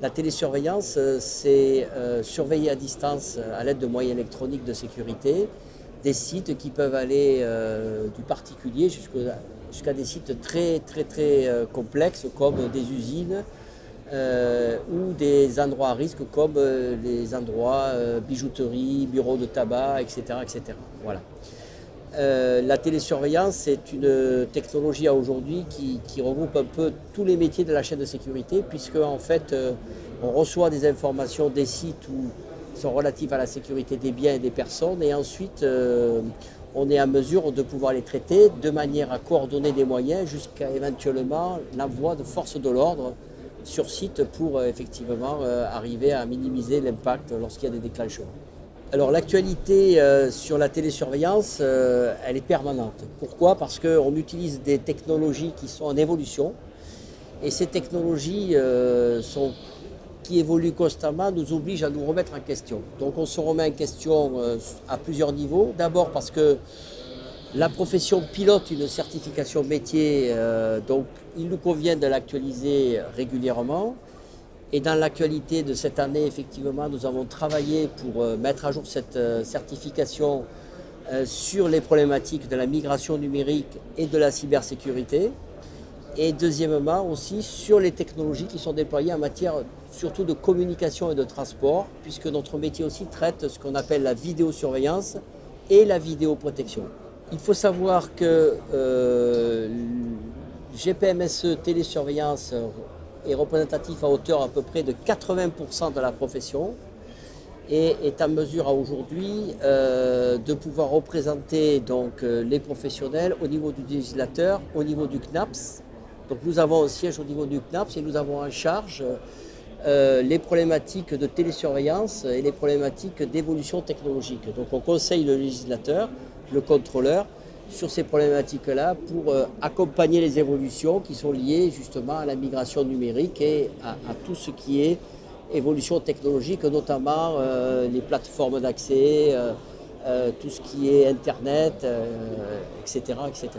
La télésurveillance, c'est surveiller à distance à l'aide de moyens électroniques de sécurité des sites qui peuvent aller du particulier jusqu'à des sites très complexes comme des usines ou des endroits à risque comme les endroits bijouterie, bureaux de tabac, etc. etc. Voilà. La télésurveillance, c'est une technologie à aujourd'hui qui regroupe un peu tous les métiers de la chaîne de sécurité, puisque en fait, on reçoit des informations des sites qui sont relatives à la sécurité des biens et des personnes, et ensuite, on est en mesure de pouvoir les traiter de manière à coordonner des moyens jusqu'à éventuellement l'envoi de forces de l'ordre sur site pour effectivement arriver à minimiser l'impact lorsqu'il y a des déclenchements. Alors l'actualité sur la télésurveillance, elle est permanente. Pourquoi? Parce qu'on utilise des technologies qui sont en évolution et ces technologies qui évoluent constamment nous obligent à nous remettre en question. Donc on se remet en question à plusieurs niveaux. D'abord parce que la profession pilote une certification métier, donc il nous convient de l'actualiser régulièrement. Et dans l'actualité de cette année, effectivement, nous avons travaillé pour mettre à jour cette certification sur les problématiques de la migration numérique et de la cybersécurité. Et deuxièmement aussi sur les technologies qui sont déployées en matière surtout de communication et de transport, puisque notre métier aussi traite ce qu'on appelle la vidéosurveillance et la vidéoprotection. Il faut savoir que GPMSE télésurveillance est représentatif à hauteur à peu près de 80% de la profession et est en mesure aujourd'hui de pouvoir représenter donc, les professionnels au niveau du législateur, au niveau du CNAPS. Donc nous avons un siège au niveau du CNAPS et nous avons en charge les problématiques de télésurveillance et les problématiques d'évolution technologique. Donc on conseille le législateur, le contrôleur, sur ces problématiques-là pour accompagner les évolutions qui sont liées justement à la migration numérique et à tout ce qui est évolution technologique, notamment les plateformes d'accès, tout ce qui est Internet, etc., etc.